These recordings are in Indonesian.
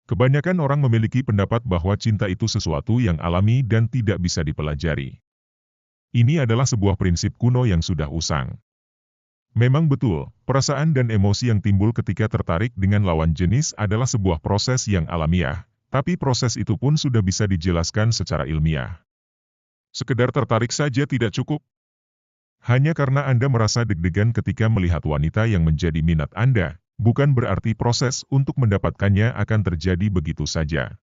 Kebanyakan orang memiliki pendapat bahwa cinta itu sesuatu yang alami dan tidak bisa dipelajari. Ini adalah sebuah prinsip kuno yang sudah usang. Memang betul, perasaan dan emosi yang timbul ketika tertarik dengan lawan jenis adalah sebuah proses yang alamiah, tapi proses itu pun sudah bisa dijelaskan secara ilmiah. Sekedar tertarik saja tidak cukup. Hanya karena Anda merasa deg-degan ketika melihat wanita yang menjadi minat Anda, bukan berarti proses untuk mendapatkannya akan terjadi begitu saja.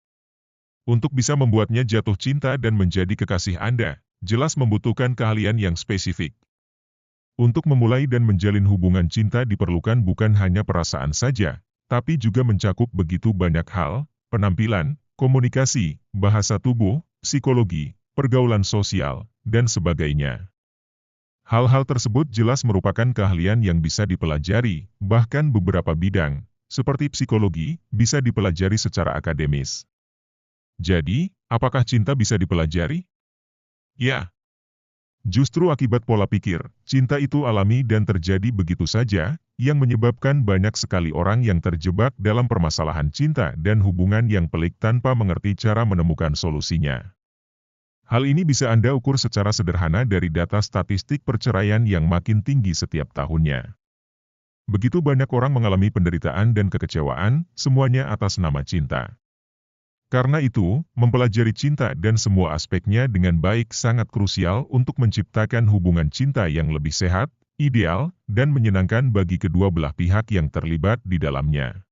Untuk bisa membuatnya jatuh cinta dan menjadi kekasih Anda, jelas membutuhkan keahlian yang spesifik. Untuk memulai dan menjalin hubungan cinta diperlukan bukan hanya perasaan saja, tapi juga mencakup begitu banyak hal, penampilan, komunikasi, bahasa tubuh, psikologi, pergaulan sosial, dan sebagainya. Hal-hal tersebut jelas merupakan keahlian yang bisa dipelajari, bahkan beberapa bidang, seperti psikologi, bisa dipelajari secara akademis. Jadi, apakah cinta bisa dipelajari? Ya. Justru akibat pola pikir, cinta itu alami dan terjadi begitu saja, yang menyebabkan banyak sekali orang yang terjebak dalam permasalahan cinta dan hubungan yang pelik tanpa mengerti cara menemukan solusinya. Hal ini bisa Anda ukur secara sederhana dari data statistik perceraian yang makin tinggi setiap tahunnya. Begitu banyak orang mengalami penderitaan dan kekecewaan, semuanya atas nama cinta. Karena itu, mempelajari cinta dan semua aspeknya dengan baik sangat krusial untuk menciptakan hubungan cinta yang lebih sehat, ideal, dan menyenangkan bagi kedua belah pihak yang terlibat di dalamnya.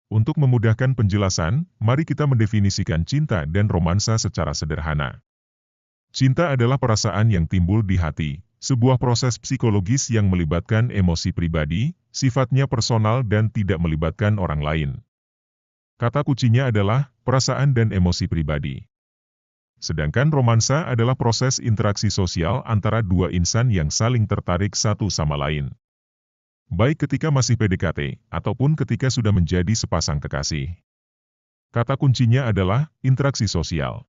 Untuk memudahkan penjelasan, mari kita mendefinisikan cinta dan romansa secara sederhana. Cinta adalah perasaan yang timbul di hati, sebuah proses psikologis yang melibatkan emosi pribadi, sifatnya personal dan tidak melibatkan orang lain. Kata kuncinya adalah perasaan dan emosi pribadi. Sedangkan romansa adalah proses interaksi sosial antara dua insan yang saling tertarik satu sama lain. Baik ketika masih PDKT, ataupun ketika sudah menjadi sepasang kekasih. Kata kuncinya adalah interaksi sosial.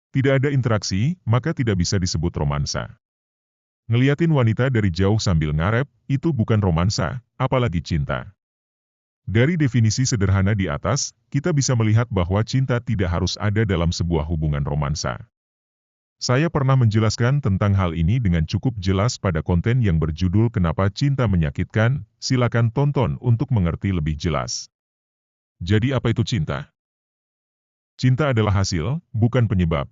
Tidak ada interaksi, maka tidak bisa disebut romansa. Ngeliatin wanita dari jauh sambil ngarep, itu bukan romansa, apalagi cinta. Dari definisi sederhana di atas, kita bisa melihat bahwa cinta tidak harus ada dalam sebuah hubungan romansa. Saya pernah menjelaskan tentang hal ini dengan cukup jelas pada konten yang berjudul Kenapa Cinta Menyakitkan, silakan tonton untuk mengerti lebih jelas. Jadi apa itu cinta? Cinta adalah hasil, bukan penyebab.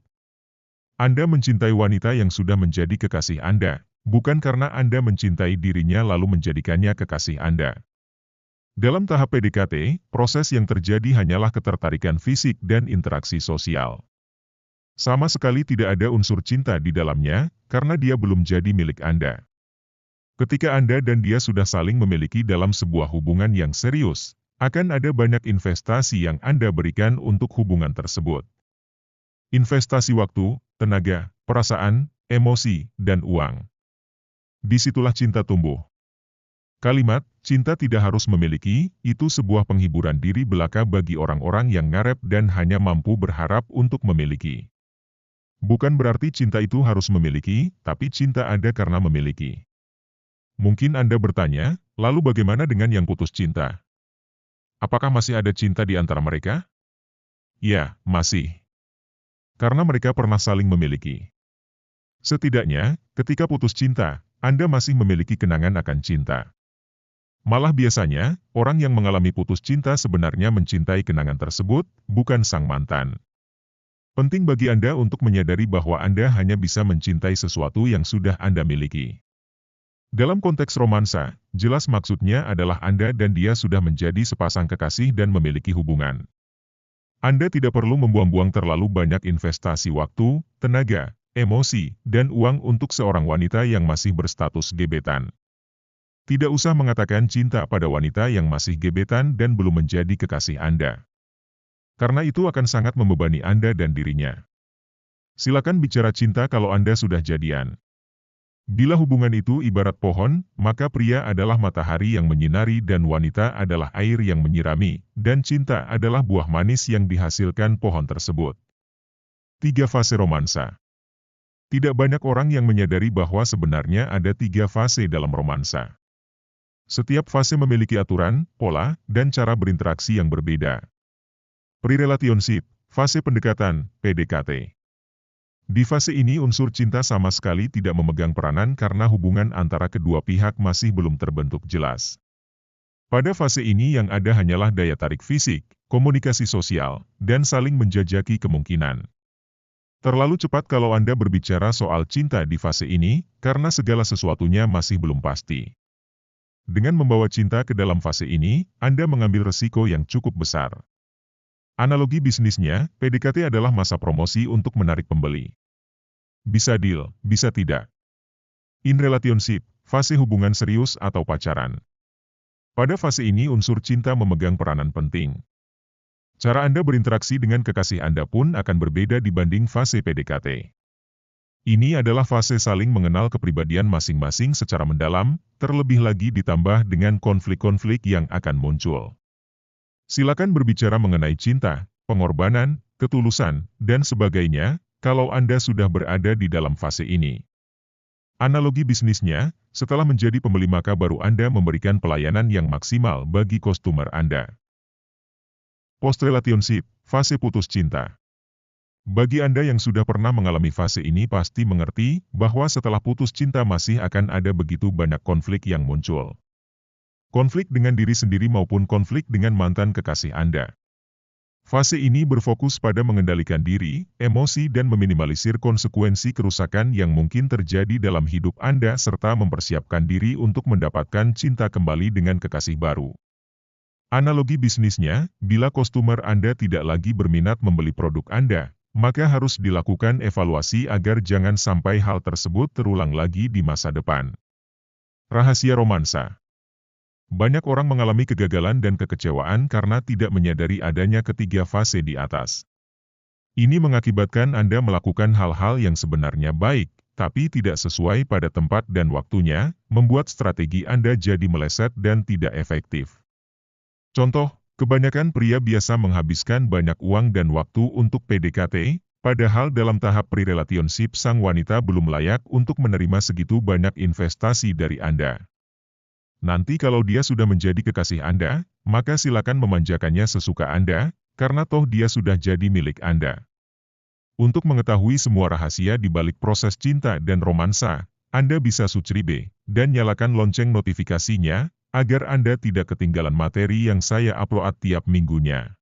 Anda mencintai wanita yang sudah menjadi kekasih Anda, bukan karena Anda mencintai dirinya lalu menjadikannya kekasih Anda. Dalam tahap PDKT, proses yang terjadi hanyalah ketertarikan fisik dan interaksi sosial. Sama sekali tidak ada unsur cinta di dalamnya, karena dia belum jadi milik Anda. Ketika Anda dan dia sudah saling memiliki dalam sebuah hubungan yang serius, akan ada banyak investasi yang Anda berikan untuk hubungan tersebut. Investasi waktu, tenaga, perasaan, emosi, dan uang. Disitulah cinta tumbuh. Kalimat, cinta tidak harus memiliki, itu sebuah penghiburan diri belaka bagi orang-orang yang ngarep dan hanya mampu berharap untuk memiliki. Bukan berarti cinta itu harus memiliki, tapi cinta ada karena memiliki. Mungkin Anda bertanya, lalu bagaimana dengan yang putus cinta? Apakah masih ada cinta di antara mereka? Ya, masih. Karena mereka pernah saling memiliki. Setidaknya, ketika putus cinta, Anda masih memiliki kenangan akan cinta. Malah biasanya, orang yang mengalami putus cinta sebenarnya mencintai kenangan tersebut, bukan sang mantan. Penting bagi Anda untuk menyadari bahwa Anda hanya bisa mencintai sesuatu yang sudah Anda miliki. Dalam konteks romansa, jelas maksudnya adalah Anda dan dia sudah menjadi sepasang kekasih dan memiliki hubungan. Anda tidak perlu membuang-buang terlalu banyak investasi waktu, tenaga, emosi, dan uang untuk seorang wanita yang masih berstatus gebetan. Tidak usah mengatakan cinta pada wanita yang masih gebetan dan belum menjadi kekasih Anda. Karena itu akan sangat membebani Anda dan dirinya. Silakan bicara cinta kalau Anda sudah jadian. Bila hubungan itu ibarat pohon, maka pria adalah matahari yang menyinari dan wanita adalah air yang menyirami, dan cinta adalah buah manis yang dihasilkan pohon tersebut. 3 fase romansa. Tidak banyak orang yang menyadari bahwa sebenarnya ada 3 fase dalam romansa. Setiap fase memiliki aturan, pola, dan cara berinteraksi yang berbeda. Pre-relationship, fase pendekatan, PDKT. Di fase ini unsur cinta sama sekali tidak memegang peranan karena hubungan antara kedua pihak masih belum terbentuk jelas. Pada fase ini yang ada hanyalah daya tarik fisik, komunikasi sosial, dan saling menjajaki kemungkinan. Terlalu cepat kalau Anda berbicara soal cinta di fase ini, karena segala sesuatunya masih belum pasti. Dengan membawa cinta ke dalam fase ini, Anda mengambil resiko yang cukup besar. Analogi bisnisnya, PDKT adalah masa promosi untuk menarik pembeli. Bisa deal, bisa tidak. In relationship, fase hubungan serius atau pacaran. Pada fase ini unsur cinta memegang peranan penting. Cara Anda berinteraksi dengan kekasih Anda pun akan berbeda dibanding fase PDKT. Ini adalah fase saling mengenal kepribadian masing-masing secara mendalam, terlebih lagi ditambah dengan konflik-konflik yang akan muncul. Silakan berbicara mengenai cinta, pengorbanan, ketulusan, dan sebagainya, kalau Anda sudah berada di dalam fase ini. Analogi bisnisnya, setelah menjadi pembeli maka baru Anda memberikan pelayanan yang maksimal bagi customer Anda. Post-relationship, fase putus cinta. Bagi Anda yang sudah pernah mengalami fase ini pasti mengerti bahwa setelah putus cinta masih akan ada begitu banyak konflik yang muncul. Konflik dengan diri sendiri maupun konflik dengan mantan kekasih Anda. Fase ini berfokus pada mengendalikan diri, emosi dan meminimalisir konsekuensi kerusakan yang mungkin terjadi dalam hidup Anda serta mempersiapkan diri untuk mendapatkan cinta kembali dengan kekasih baru. Analogi bisnisnya, bila customer Anda tidak lagi berminat membeli produk Anda, maka harus dilakukan evaluasi agar jangan sampai hal tersebut terulang lagi di masa depan. Rahasia romansa. Banyak orang mengalami kegagalan dan kekecewaan karena tidak menyadari adanya ketiga fase di atas. Ini mengakibatkan Anda melakukan hal-hal yang sebenarnya baik, tapi tidak sesuai pada tempat dan waktunya, membuat strategi Anda jadi meleset dan tidak efektif. Contoh, kebanyakan pria biasa menghabiskan banyak uang dan waktu untuk PDKT, padahal dalam tahap pre-relationship sang wanita belum layak untuk menerima segitu banyak investasi dari Anda. Nanti kalau dia sudah menjadi kekasih Anda, maka silakan memanjakannya sesuka Anda, karena toh dia sudah jadi milik Anda. Untuk mengetahui semua rahasia di balik proses cinta dan romansa, Anda bisa subscribe dan nyalakan lonceng notifikasinya, agar Anda tidak ketinggalan materi yang saya upload tiap minggunya.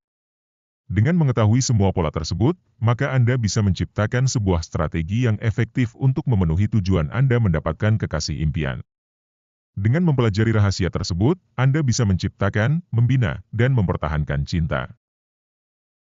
Dengan mengetahui semua pola tersebut, maka Anda bisa menciptakan sebuah strategi yang efektif untuk memenuhi tujuan Anda mendapatkan kekasih impian. Dengan mempelajari rahasia tersebut, Anda bisa menciptakan, membina, dan mempertahankan cinta.